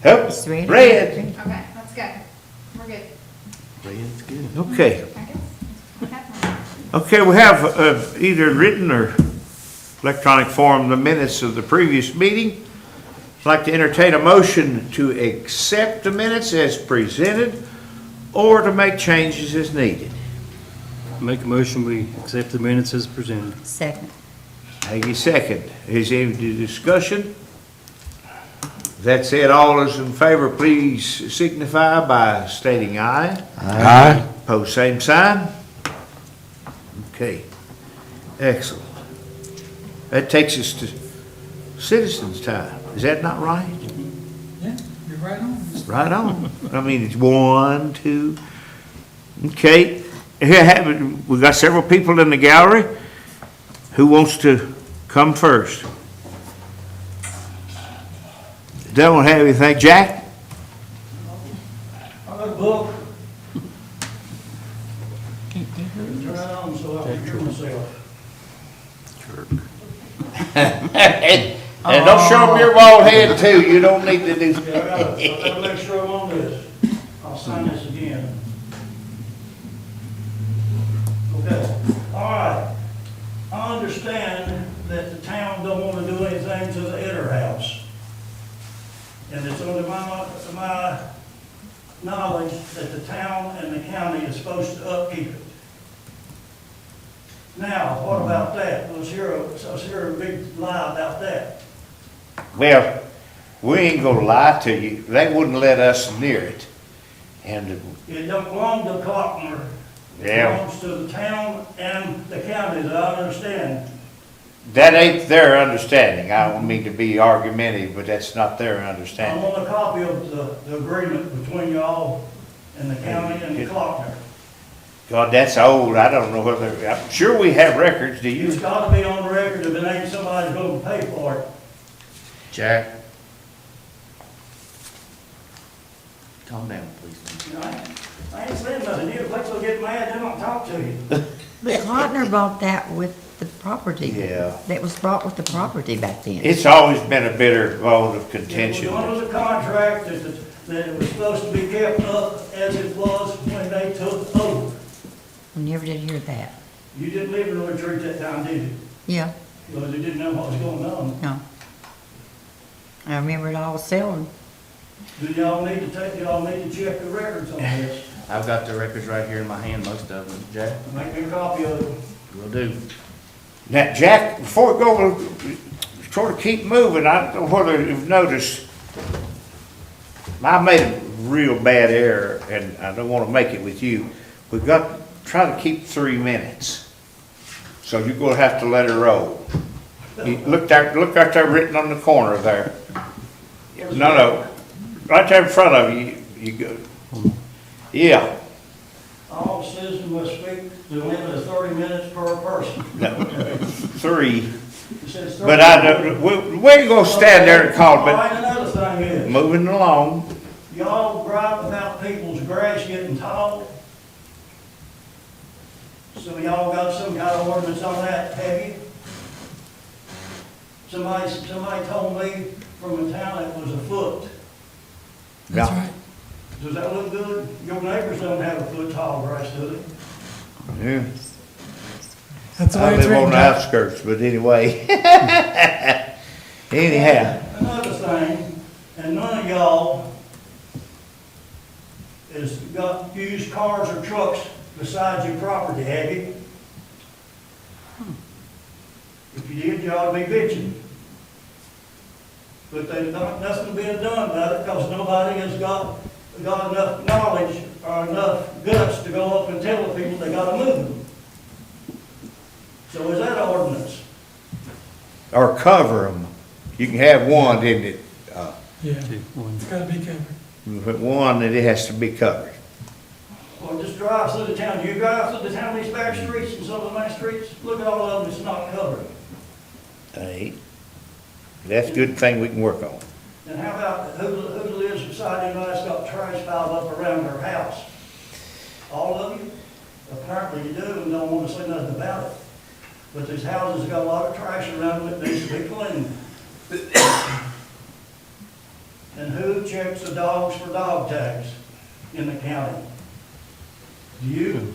Oh, It's ready. red. Okay, let's go. We're good. Red's good. Okay. I guess. Okay. Okay, we have either written or electronic form the minutes of the previous meeting. I'd like to entertain a motion to accept the minutes as presented or to make changes as needed. Make a motion, we accept the minutes as presented. Second. Aggie second. Is there any discussion? That said, all those in favor, please signify by stating aye. Aye. Pose same sign. Okay, excellent. That takes us to citizens' time. Is that not right? Yeah, you're right on. Right on. I mean, it's 1, 2. Okay, here we got several people in the gallery. Who wants to come first? Don't have anything. Jack? I got a book. Turn it on so I can hear myself. And don't show them your bald head too. You don't need to do. Yeah, I gotta make sure I'm on this. I'll sign this again. Okay, all right. I understand that the town don't wanna do anything to the Etter House. And it's under my knowledge that the town and the county is supposed to upkeep it. Now, what about that? Was here a big lie about that? Well, we ain't gonna lie to you. They wouldn't let us near it. And, It don't belong to Clockner. It Yeah. belongs to the town and the county, that I understand. that ain't their understanding. I don't mean to be argumentative, but that's not their I understanding. want a copy of the agreement between y'all and the county and the Clockner. God, that's old. I don't know whether, I'm sure we have records. Do It's you? gotta be on record if it ain't somebody's gonna pay for it. Jack? Calm down, please. You know, I ain't saying nothing. You folks will get mad, they don't talk to you. But Clottner bought that with the property. Yeah. That was bought with the property back then. It's always been a bitter bone of It contention. was a contract that it was supposed to be kept up as it was when they took over. I never did hear that. You didn't live in a retreat that time, did you? Yeah, Because you didn't know what was going on. no. I remember it all selling. Do y'all need to check the records on this? I've got the records right here in my hand, most of them. Jack? Make me a copy of it. Will do. Now, Jack, before we go, sort of keep moving, I don't know whether you've noticed, I made a real bad error, and I don't want to make it with you. We've got to try to keep 3 minutes. So you're going to have to let it roll. Look right there written on the corner there. No, right there in front of you, you go. Yeah, All citizens must speak to a limit of 30 minutes per person. no, 3. It says 30. But I don't, we ain't gonna stand there and call, All but right, another thing is, moving along. y'all gripe about people's grass getting tall. So y'all got some kind of ordinance on that, have you? Somebody told me from a town it was a foot. That's Yeah. right. Does that look good? Your neighbors don't have a foot tall grass, do they? Yeah. That's the I way it's live on written. the Jack. outskirts, but anyway. Anyhow, Another thing, and none of y'all has got used cars or trucks besides your property, have you? If you did, you ought to be bitching. But there's nothing being done about it because nobody has got enough knowledge or enough guts to go up and tell the people they gotta move them. So is that an ordinance? or cover them. You can have one, didn't it? Yeah, 2, 1. it's gotta be covered. You put one that it has to be covered. Well, just drive through the town. Do you drive through the town, these back streets and some of the main streets? Look at all of them, it's not covered. Hey, that's a good thing we can work on. And how about who lives beside you that's got trash piled up around their house? All of you? Apparently you do and don't want to say nothing about it. But these houses have got a lot of trash around them that needs to be cleaned. And who who checks the dogs for dog tags in the county? Do you?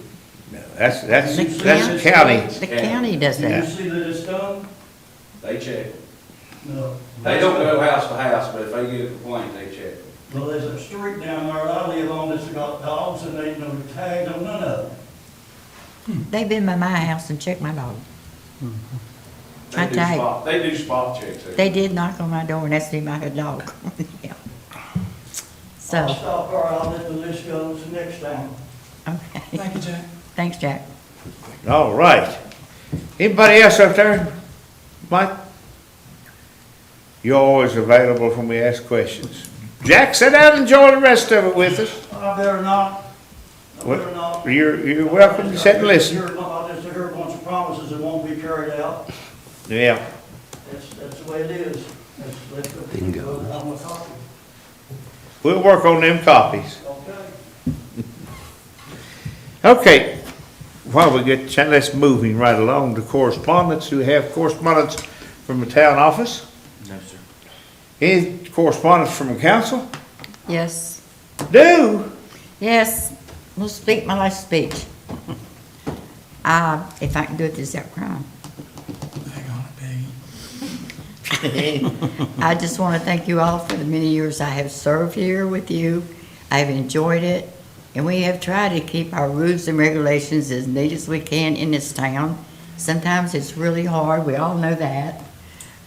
That's The county. The county does Do you that. see that it's done? They check. No. They don't go house to house, but if they get a complaint, they check. Well, there's a street down there I live on that's got dogs and they ain't no tags on none of them. They've been by my house and checked my dog. I tell you. They do spot checks. They did knock on my door and asked me if I had a dog. Yeah. I'll So, stop where I'll let the list goes next time. okay. Thank you, Jack. Thanks, Jack. All right. Anybody else up there? Mike? You're always available when we ask questions. Jack, sit down and enjoy the rest of it with us. I better not. I better not. You're welcome to sit and listen. I just heard a bunch of promises that won't be carried out. Yeah. That's the way it is. Bingo. I'm a copy. We'll work on them copies. Okay. Okay. While we get, let's moving right along to correspondence. Do we have correspondence from the town office? No, sir. Any correspondence from the council? Yes. Do? Yes. We'll speak my last speech. If I can do it without crying. Hang on, Peggy. I just want to thank you all for the many years I have served here with you. I have enjoyed it, and we have tried to keep our rules and regulations as neat as we can in this town. Sometimes it's really hard, we all know that,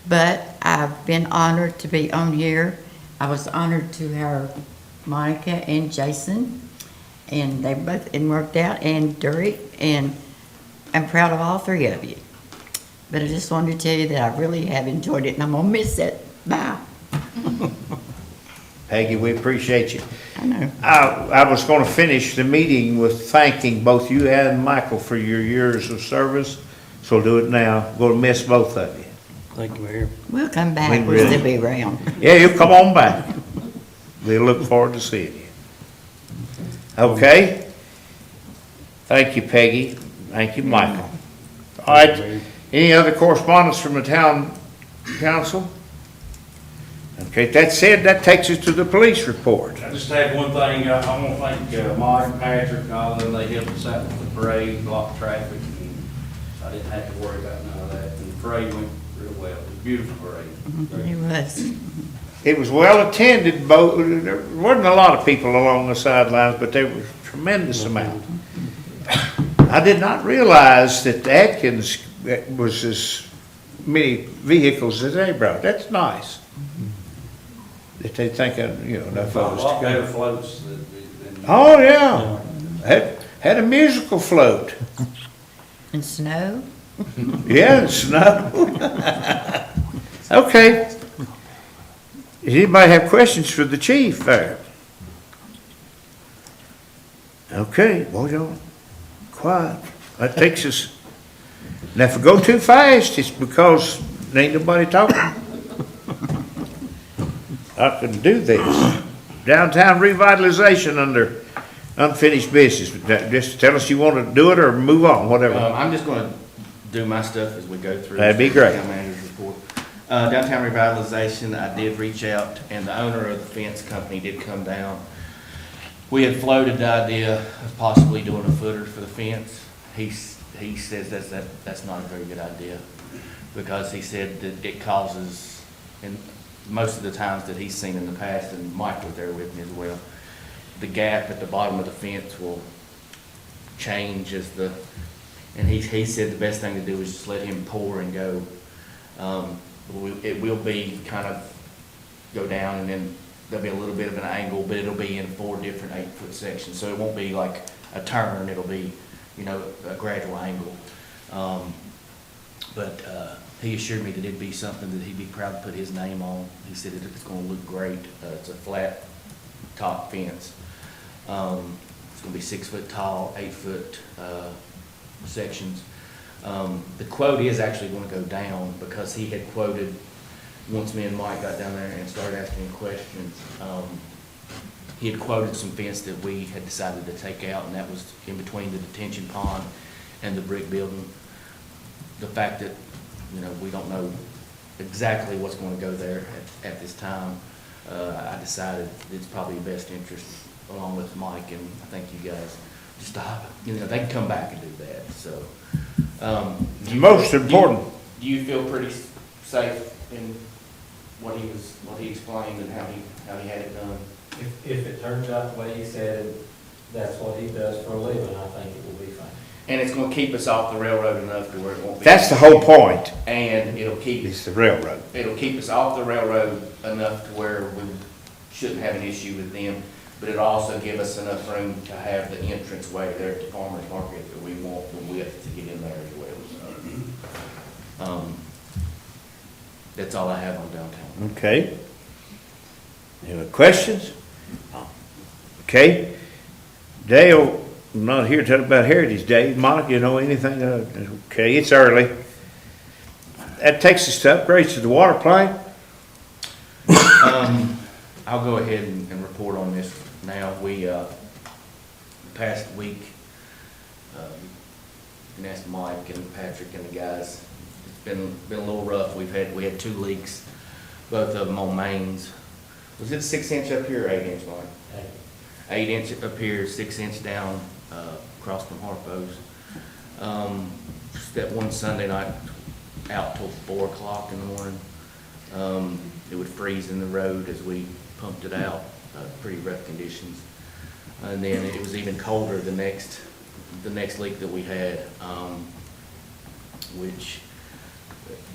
but I've been honored to be on here. I was honored to hire Monica and Jason, and they both worked out, and Derek, and I'm proud of all three of you. But I just wanted to tell you that I really have enjoyed it, and I'm gonna miss it. Bye. Peggy, we appreciate you. I know. I was gonna finish the meeting with thanking both you and Michael for your years of service, so I'll do it now. Gonna miss both of you. Thank you, Mayor. We'll come back. We We'll really- still be around. Yeah, you come on back. We look forward to seeing you. Okay? Thank you, Peggy. Thank you, Michael. All right, any other correspondence from the town council? Okay, that said, that takes us to the police report. I just have one thing, I want to thank Mike and Patrick and all of them, they helped us out with the parade, block traffic, and I didn't have to worry about none of that, and the parade went real well, it was a beautiful parade. It was. It was well attended, there wasn't a lot of people along the sidelines, but there was a tremendous amount. I did not realize that Atkins was as many vehicles as they brought. That's nice. That they think, enough A of us lot to better go. floats than. Oh, yeah. Had a musical float. And snow? Yeah, and snow. Okay. Does anybody have questions for the chief there? Okay, well, y'all, quiet. That takes us, now if we go too fast, it's because there ain't nobody talking. I can do this. Downtown revitalization under unfinished business. Just tell us you want to do it or move on, whatever. I'm just gonna do my stuff as we go through. That'd be great. Town manager's report. Downtown revitalization, I did reach out, and the owner of the fence company did come down. We had floated the idea of possibly doing a footer for the fence. He says that's not a very good idea, because he said that it causes, and most of the times that he's seen in the past, and Mike was there with me as well, the gap at the bottom of the fence will change as and he said the best thing to do is just let him pour and go. It will be kind of go down, and then there'll be a little bit of an angle, but it'll be in 4 different 8-foot sections. So it won't be like a turn, it'll be, a gradual angle. But he assured me that it'd be something that he'd be proud to put his name on. He said it's gonna look great. It's a flat top fence. It's gonna be 6 foot tall, 8-foot sections. The quote is actually gonna go down, because he had quoted, once me and Mike got down there and started asking questions, he had quoted some fence that we had decided to take out, and that was in between the detention pond and the brick building. The fact that, we don't know exactly what's going to go there at this time. I decided it's probably in best interest, along with Mike and I think you guys, just to, they can come back and do that, so. do you- Most do you- important. Do you feel pretty safe in what he explained and how he had it done? If it turns out the way he said it, that's what he does for a living, I think it will be fine. And it's gonna keep us off the railroad enough to where it won't be. That's the whole point, And it'll keep is the railroad. us off the railroad enough to where we shouldn't have an issue with them, but it'll also give us enough room to have the entrance way there at the farmer's market that we want when we have to get in there as well, so. That's all I have on downtown. Okay. Any other questions? Okay. Dale, not here to tell about Heritage Day. Monica, you know anything? Okay, it's early. That takes us to upgrades to the water plant. I'll go ahead and report on this now. We, past week, and asked Mike and Patrick and the guys, it's been a little rough. We had 2 leaks, both of them on mains. Was it 6-inch up here or 8-inch, Mike? 8-inch up here, 6-inch down, across from Harpo's. That one Sunday night, out till 4 o'clock in the morning. It would freeze in the road as we pumped it out, pretty rough conditions. And then it was even colder the next leak that we had, which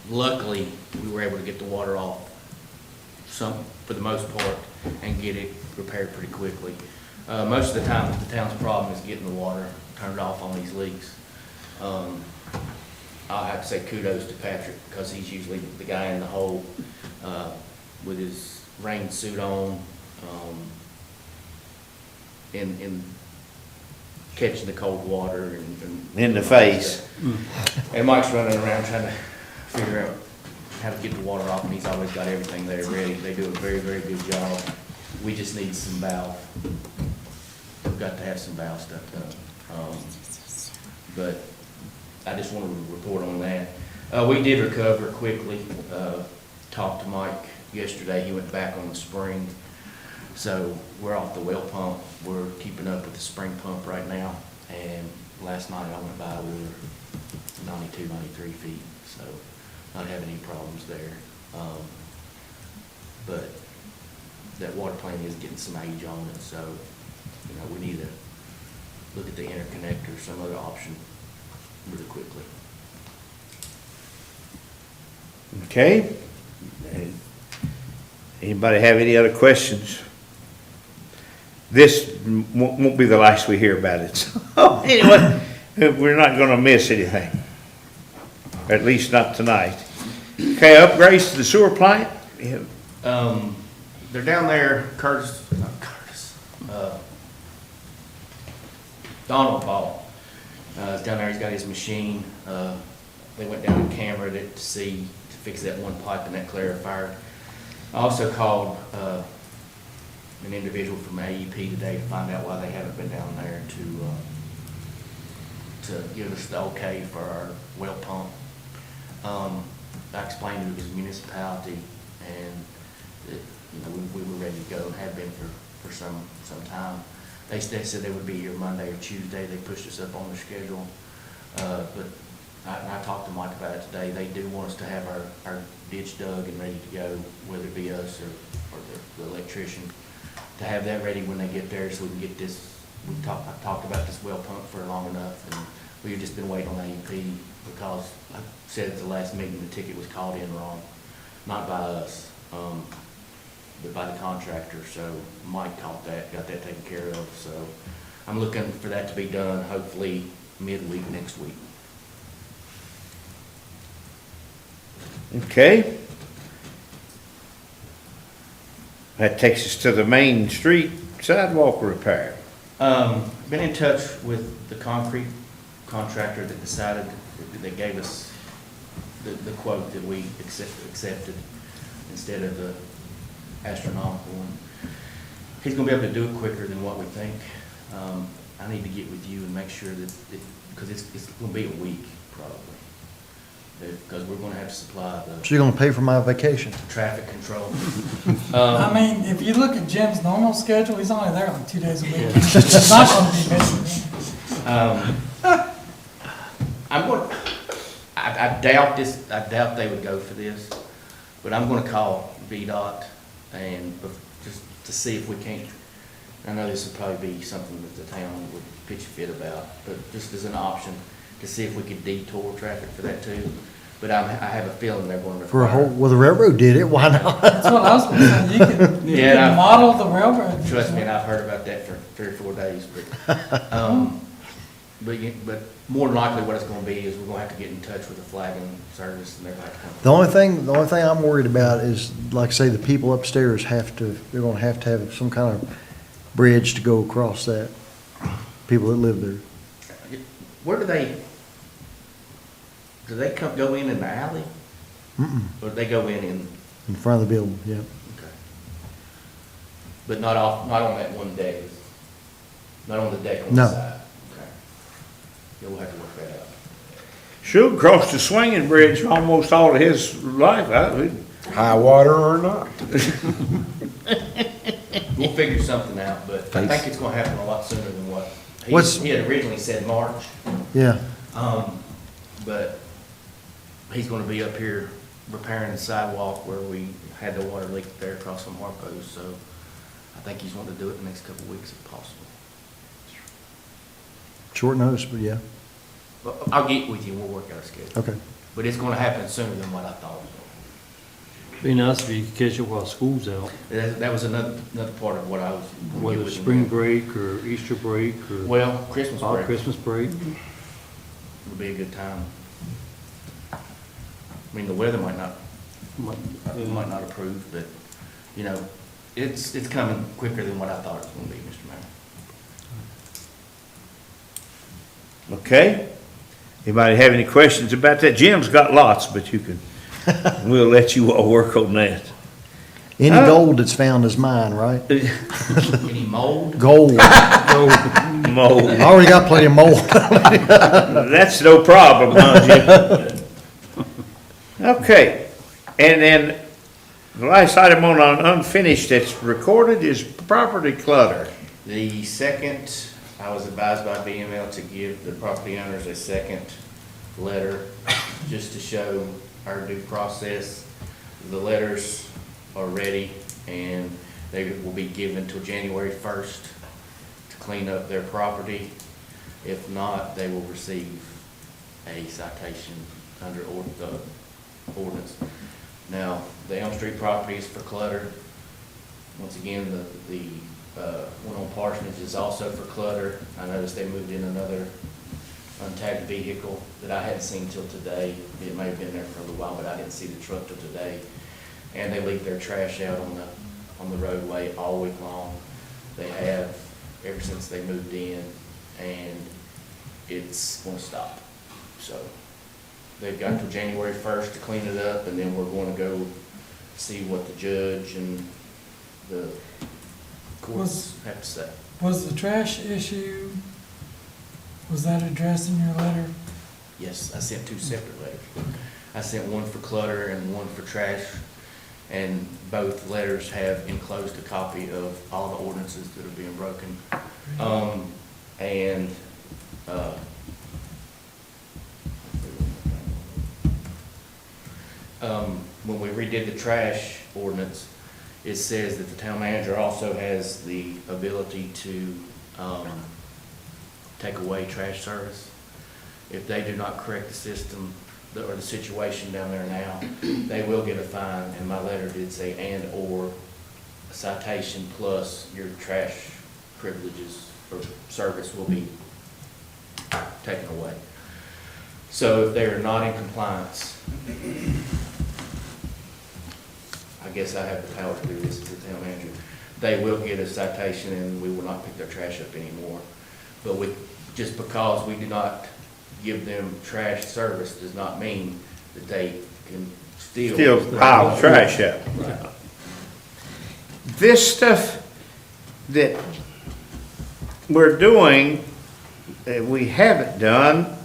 luckily we were able to get the water off for the most part, and get it repaired pretty quickly. Most of the time, the town's problem is getting the water turned off on these leaks. I'll have to say kudos to Patrick, because he's usually the guy in the hole, with his rain suit on, in catching the cold water and. In the face. And Mike's running around trying to figure out how to get the water off, and he's always got everything there ready. They do a very, very good job. We just need some valve. We've got to have some valve stuff done. But I just wanted to report on that. We did recover quickly. Talked to Mike yesterday. He went back on the spring. So we're off the well pump. We're keeping up with the spring pump right now. And last night I went by, we were 92, 93 feet. So not having any problems there. But that water plant is getting some age on it. So, we need to look at the interconnector, some other option really quickly. Okay. Anybody have any other questions? This won't be the last we hear about it. So anyway, we're not going to miss anything. At least not tonight. Okay, upgrades to the sewer plant? Yeah. They're down there, Donald Ball, is down there, he's got his machine. They went down and cameraed it to fix that one pipe in that clarifier. I also called, an individual from AEP today to find out why they haven't been down there to give us the okay for our well pump. I explained it was a municipality, and that, we were ready to go, had been for some time. They said they would be here Monday or Tuesday. They pushed us up on their schedule. But I talked to Mike about it today. They do want us to have our ditch dug and ready to go, whether it be us or the electrician, to have that ready when they get there, so we can get this. I talked about this well pump for long enough, and we've just been waiting on AEP, because I said at the last meeting the ticket was called in wrong, not by us, but by the contractor. So Mike caught that, got that taken care of. So I'm looking for that to be done hopefully midweek next week. Okay. That takes us to the Main Street sidewalk repair. Been in touch with the concrete contractor that decided, that gave us the quote that we accepted instead of the astronomical one. He's gonna be able to do it quicker than what we think. I need to get with you and make sure that, because it's gonna be a week probably. because we're gonna have to supply the So you're gonna pay for my vacation? traffic control. I mean, if you look at Jim's normal schedule, he's only there like 2 days a week. He's not gonna be missing. I'm going, I doubt this, I doubt they would go for this, but I'm gonna call VDOT and just to see if we can't, I know this would probably be something that the town would pitch a fit about, but just as an option, to see if we could detour traffic for that too. But I have a feeling they're going to For a whole, require. well, the railroad did it, why not? That's what I was gonna say, you Yeah, can model the railroad. Trust me, and I've heard about that for 3 or 4 days, but more than likely what it's gonna be is we're gonna have to get in touch with the flagging service and they're like, The only thing I'm worried about is, like I say, the people upstairs they're gonna have to have some kind of bridge to go across that, people that live there. where do they go in the alley? Mm-mm, Or do they go in? in front of the building, yeah. Okay. But not on that one deck? Not on the deck on the No. side? Okay. Yeah, we'll have to work that out. Should cross the swinging bridge almost all of his life. High water or not. We'll figure something out, but I think it's gonna happen a lot sooner than what, he had originally said March. Yeah, But he's gonna be up here repairing the sidewalk where we had the water leak there across from Harpo's, so I think he's wanting to do it in the next couple of weeks if possible. short notice, but yeah, But I'll get with you and we'll work out a schedule. okay. But it's gonna happen sooner than what I thought it was Be nice if you could catch it while school's out, gonna. That was another part of what I was. gonna get whether with him spring on. break or Easter break or Well, Christmas all break Christmas break. would be a good time. I mean, the weather might not approve, but, you know, it's coming quicker than what I thought it was gonna be, Mr. Mayor. Okay. Anybody have any questions about that? Jim's got lots, but we'll let you all work on that. Any gold that's found is mine, right? Any mold? Gold. Mold. I already got plenty of mold. That's no problem, huh, Jim? Okay, and then the last item on unfinished that's recorded is property clutter. The second, I was advised by BML to give the property owners a second letter, just to show our due process. The letters are ready, and they will be given until January 1st to clean up their property. If not, they will receive a citation under the ordinance. Now, the Elm Street property is for clutter. Once again, the one on Parsonage is also for clutter. I noticed they moved in another untagged vehicle that I hadn't seen till today. It may have been there for a little while, but I didn't see the truck till today. And they leave their trash out on the roadway all week long. They have ever since they moved in, and it's gonna stop. So they've got till January 1st to clean it up, and then we're going to go see what the judge and the courts have to say. Was the trash issue, was that addressed in your letter? Yes, I sent 2 separate letters. I sent one for clutter and one for trash, and both letters have enclosed a copy of all the ordinances that are being broken. When we redid the trash ordinance, it says that the town manager also has the ability to take away trash service. If they do not correct the system or the situation down there now, they will get a fine, and my letter did say and/or a citation plus your trash privileges or service will be taken away. So if they are not in compliance, I guess I have the power to do this as the town manager, they will get a citation and we will not pick their trash up anymore. But just because we do not give them trash service does not mean that they can Still pile trash up. Right. This stuff that we're doing, that we haven't done,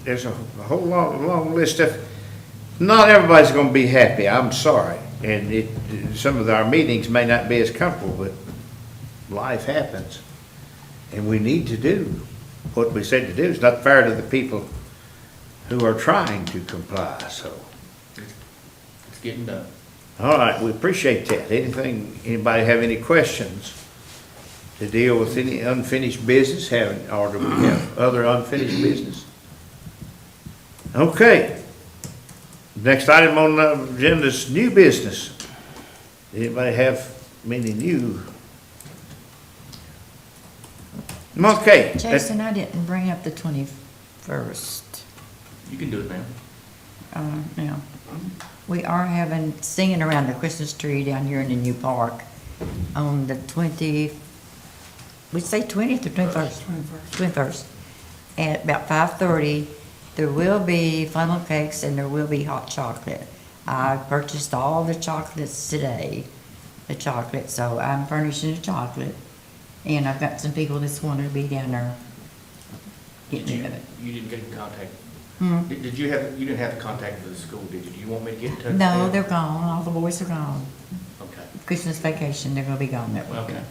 there's a whole long list of, not everybody's gonna be happy, I'm sorry. And some of our meetings may not be as comfortable, but life happens. And we need to do what we said to do. It's not fair to the people who are trying to comply, so. It's getting done. All right, we appreciate that. Anybody have any questions to deal with any unfinished business, or do we have other unfinished business? Okay. Next item on the agenda is new business. Anybody have any new? Okay. Jason, I didn't bring up the 21st. You can do it now. Now, we are having singing around the Christmas tree down here in the new park on the 20th, we say 20th or 21st? 21st. At about 5:30, there will be funnel cakes and there will be hot chocolate. I purchased all the chocolates today, so I'm furnishing the chocolate. And I've got some people that's wanting to be down there getting rid of it. You didn't get in contact? Hmm? You didn't have the contact with the school, did you? Do you want me to get in touch with No, them? they're gone, all the boys are gone. Okay, Christmas vacation, they're gonna be gone that weekend. okay.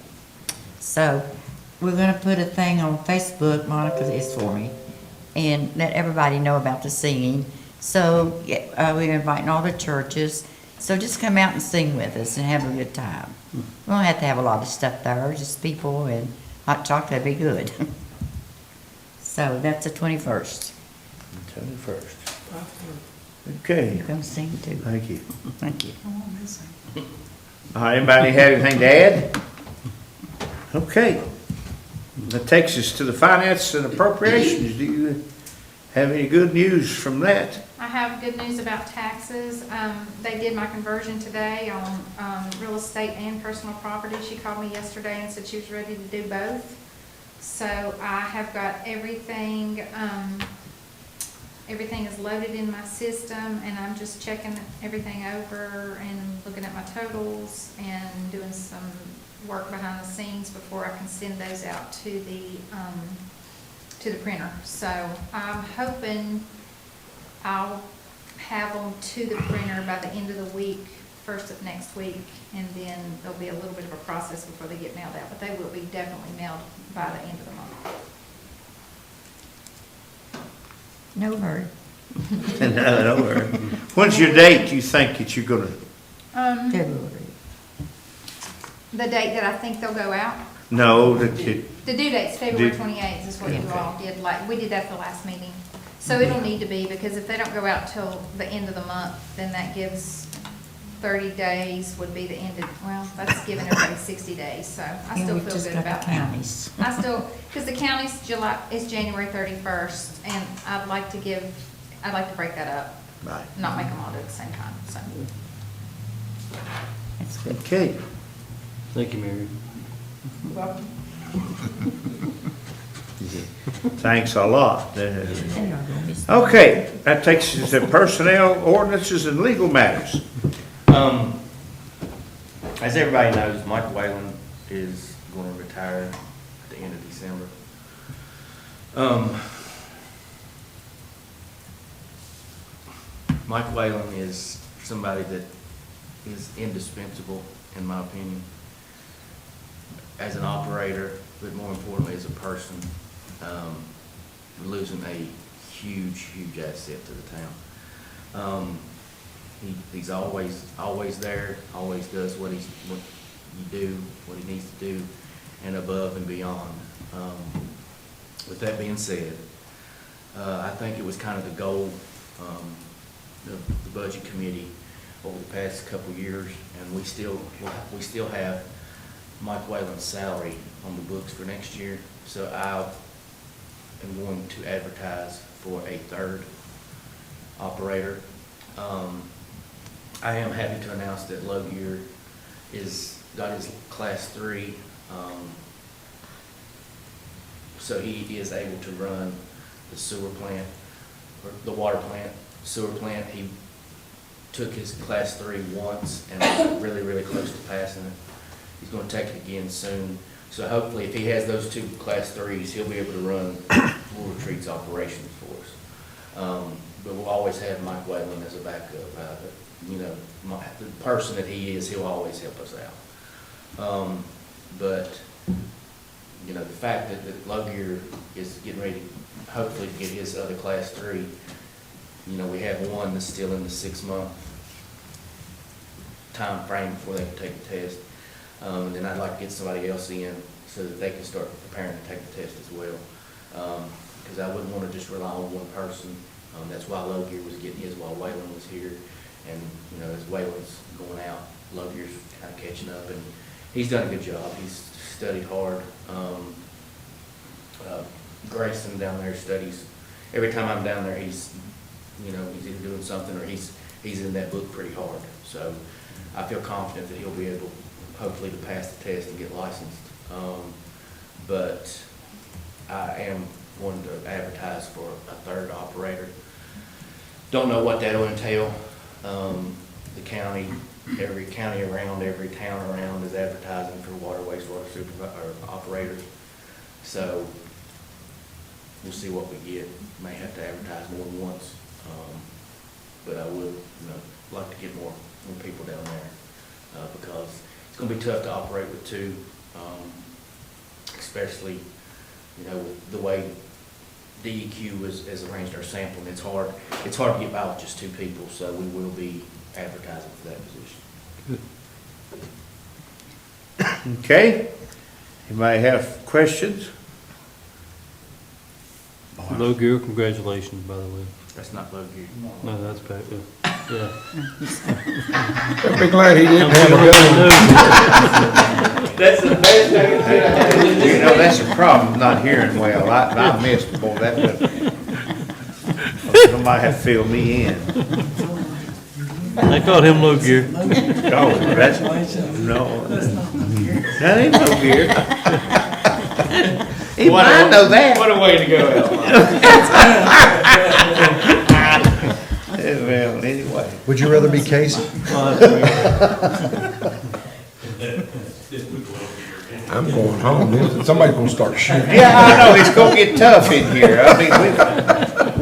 So, we're gonna put a thing on Facebook, Monica is for me, and let everybody know about the singing. So, we're inviting all the churches, so just come out and sing with us and have a good time. We don't have to have a lot of stuff there, just people and hot chocolate would be good. So, that's the 21st. 21st. Okay, You're gonna sing too. thank you. Thank you. I won't miss him. All right, anybody have anything to add? Okay. That takes us to the finance and appropriations. Do you have any good news from that? I have good news about taxes. They did my conversion today on real estate and personal property. She called me yesterday and said she was ready to do both. So I have got everything, everything is loaded in my system, and I'm just checking everything over and looking at my totals and doing some work behind the scenes before I can send those out to the printer. So I'm hoping I'll have them to the printer by the end of the week, first of next week, and then there'll be a little bit of a process before they get mailed out, but they will be definitely mailed by the end of the month. No hurry. No, don't worry. When's your date you think that you're gonna, February. The date that I think they'll go out, no, that you, the due date's February Due- 28th is what you Okay. all did, like, we did that the last meeting. So it'll need to be, because if they don't go out till the end of the month, then that gives 30 days would be the end of, well, that's giving everybody 60 days, so I And still we've feel just good got the about that. counties. I still, because the county's is January 31st, and I'd like to break that up, right, not make them all do it at the same time, so. That's good. okay. Thank you, Mary. Thanks a lot. They are gonna be- Okay, that takes us to personnel ordinances and legal matters. As everybody knows, Mike Whalen is going to retire at the end of December. Mike Whalen is somebody that is indispensable, in my opinion, as an operator, but more importantly, as a person. We're losing a huge, huge asset to the town. He's always there, always does what he needs to do, and above and beyond. With that being said, I think it was kind of the goal of the budget committee over the past couple of years, and we still have Mike Whalen's salary on the books for next year. So I am going to advertise for a third operator. I am happy to announce that Logier got his class 3, so he is able to run the sewer plant, or the water plant, sewer plant. He took his class 3 once and was really, really close to passing it. He's going to take it again soon. So hopefully, if he has those 2 class 3s, he'll be able to run water treats operations for us. but we'll always have Mike Whalen as a backup. You know, the person that he is, he'll always help us out. But, you know, the fact that Low Gear is getting ready, hopefully to get his other Class 3, you know, we have one that's still in the 6-month time frame before they can take the test. And then I'd like to get somebody else in so that they can start preparing to take the test as well. Because I wouldn't want to just rely on one person. That's why Low Gear was getting his while Whalen was here. And, you know, as Whalen's going out, Low Gear's kind of catching up. And he's done a good job. He's studied hard. Grayson down there studies. Every time I'm down there, he's, you know, he's either doing something or he's in that book pretty hard. So I feel confident that he'll be able, hopefully, to pass the test and get licensed. But I am wanting to advertise for a third operator. Don't know what that'll entail. The county, every county around, every town around is advertising for water, wastewater operators. So we'll see what we get. May have to advertise more than once. But I would, you know, like to get more people down there, because it's gonna be tough to operate with two, especially, you know, with the way DEQ has arranged our sampling. It's hard to get by with just 2 people, so we will be advertising for that position. Okay? Anybody have questions? Low Gear, congratulations, by the way. That's not Low Gear. No, that's bad, yeah. I'd be glad he didn't have a gun. That's the best I can say. You know, that's a problem, not hearing well. I missed, boy, that would, somebody have to fill me in. They called him Low Gear. Oh, that's, no, that ain't no gear. He might know that. What a way to go out. Well, anyway. Would you rather be Casey? I'm going home. Somebody's gonna start shooting. Yeah, I know, it's gonna get tough in here. I mean,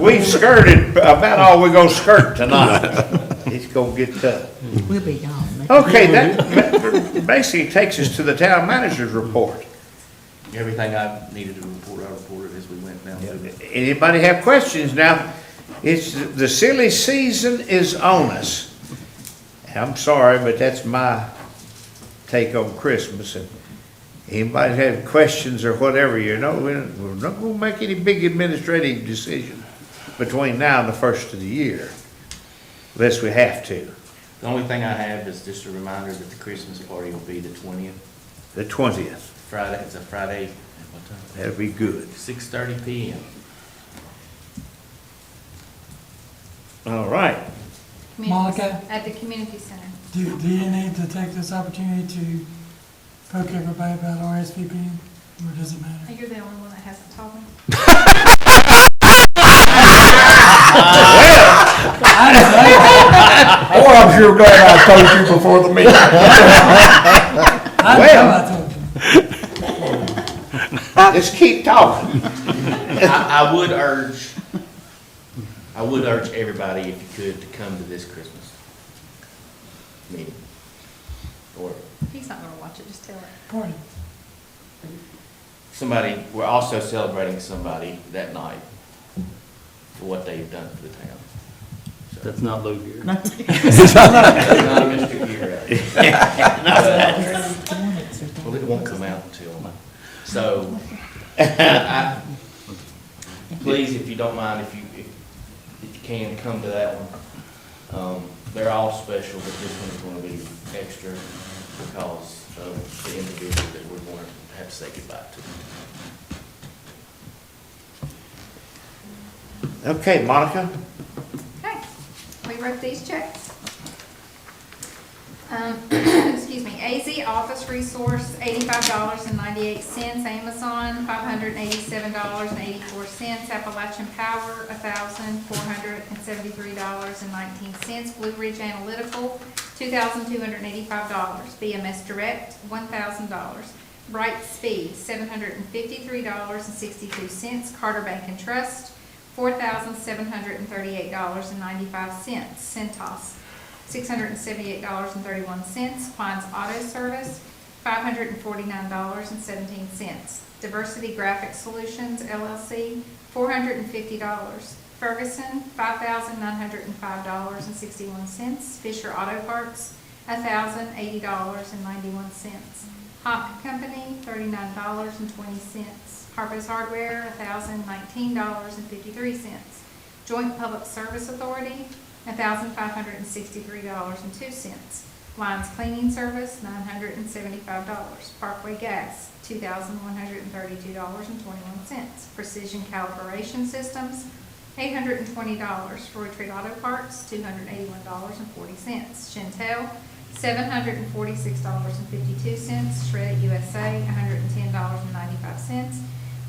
we've skirted about all we're gonna skirt tonight. It's gonna get tough. We'll be gone. Okay, that basically takes us to the town manager's report. Everything I needed to report, I reported as we went down through it. Anybody have questions? Now, it's, the silly season is on us. I'm sorry, but that's my take on Christmas. And anybody have questions or whatever, you know, we're not gonna make any big administrative decision between now and the first of the year, unless we have to. The only thing I have is just a reminder that the Christmas party will be the 20th. The 20th, Friday, it's a Friday, at what time? that'll be good. 6:30 p.m. All right. Monica? At the community center. Do you need to take this opportunity to poke everybody about RSVP, or does it matter? You're the only one that hasn't told me. Boy, I'm sure glad I told you before the meeting. I told you. Just keep talking. I would urge everybody, if you could, to come to this Christmas meeting. Or He's not gonna watch it, just tell it. Party. somebody, we're also celebrating somebody that night for what they've done for the town. So- That's not Low Gear. That's not Mr. Gear. Well, it won't come out until, so, please, if you don't mind, if you can, come to that one. They're all special, but this one's gonna be extra because of the individual that we're going to have to say goodbye to. Okay, Monica? Okay, we wrote these checks. Excuse me, AZ Office Resource, $85.98, Amazon, $587.84, Appalachian Power, $1,473.19, Blue Ridge Analytical, $2,285, BMS Direct, $1,000, Bright Speed, $753.62, Carter Bank and Trust, $4,738.95. Centos, $678.31. Klein's Auto Service, $549.17. Diversity Graphic Solutions LLC, $450. Ferguson, $5,905.61. Fisher Auto Parts, $1,080.91. Hawk Company, $39.20. Harpo's Hardware, $1,019.53. Joint Public Service Authority, $1,563.02. Lyons Cleaning Service, $975. Parkway Gas, $2,132.21. Precision Calibration Systems, $820. Retreat Auto Parts, $281.40. Chantel, $746.52. Shred USA, $110.95.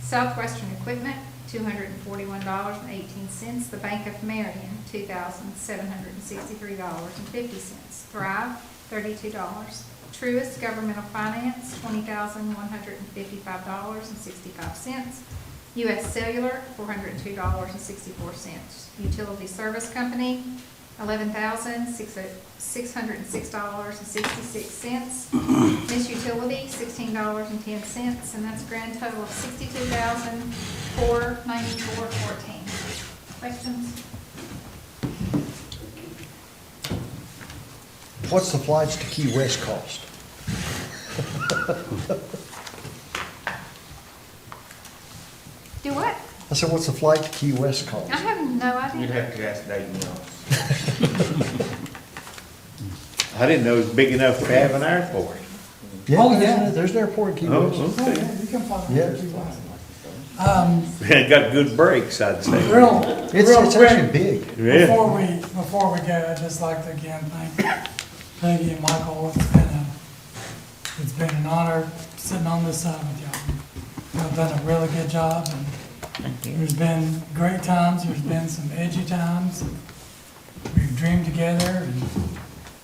Southwestern Equipment, $241.18. The Bank of Marion, $2,763.50. Thrive, $32. Truist Governmental Finance, $20,155.65. U.S. Cellular, $402.64. Utility Service Company, $11,606.66. Miss Utility, $16.10, and that's a grand total of $62,494.14. Questions? What's the flights to Key West cost? Do what? I said, what's the flight to Key West cost? I have no idea. You'd have to ask Dave Mills. I didn't know it was big enough to have an airport. Yeah, Oh, yeah. there's an airport in Key Oh, West. Oh, yeah, you can fly. Yeah. It got good brakes, I'd say. Real It's quick, actually big. Yeah. Before we go, I'd just like to again thank Peggy and Michael. It's been an honor sitting on this side with y'all. Y'all done a really good job, and there's been great times, there's been some edgy times. We've dreamed together, and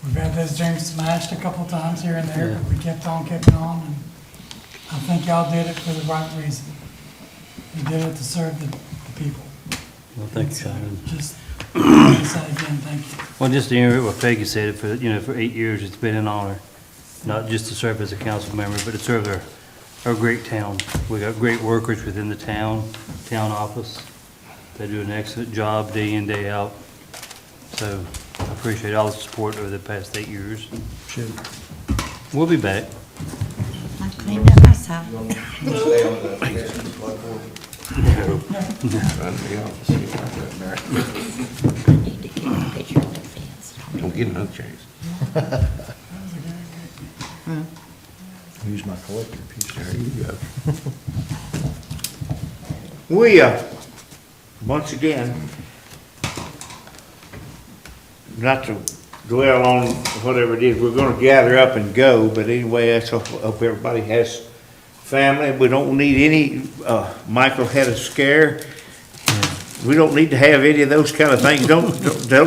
we've had those dreams smashed a couple times here and there, but we kept on, and I think y'all did it for the right reason. You did it to serve the people. Well, thank you, Simon. Just want to say again, thank you. Well, just to hear what Peggy said, for 8 years, it's been an honor, not just to serve as a council member, but to serve our great town. We got great workers within the town office. They do an excellent job day in, day out. So I appreciate all the support over the past 8 years. Shoot. We'll be back. I cleaned up myself. You want to stay on the Veterans Club Board? I need to get a picture of the fence. Don't get another chance. Use my collector piece. There you go. We, once again, not to dwell on whatever it is, we're gonna gather up and go, but anyway, I hope everybody has family. We don't need any, Michael had a scare. We don't need to have any of those kind of things. Don't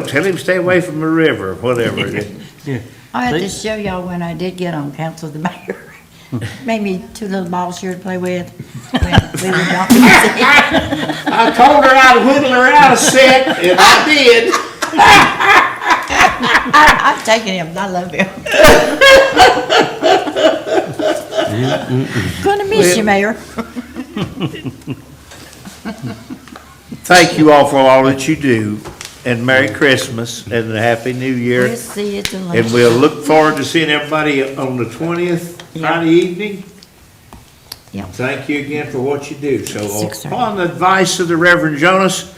tell him to stay away from the river, whatever it is. Yeah. I had to show y'all when I did get on council, the mayor made me 2 little balls here to play with. We were not easy. I told her I'd whittle her out a set, and I did. I've taken him, I love him. Gonna miss you, Mayor. Thank you all for all that you do, and Merry Christmas, and a Happy New Year. We'll see you till And we'll look forward to seeing everybody on the 20th, Friday evening. Yeah. Thank you again for what you do. So 6:30. upon the advice of the Reverend Jonas,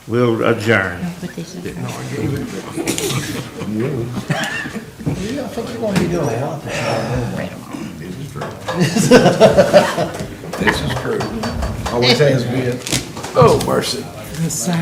we'll adjourn. Put this in first. Yeah, I think you're gonna be doing a lot this year. This is true. Always has been. Oh, mercy. This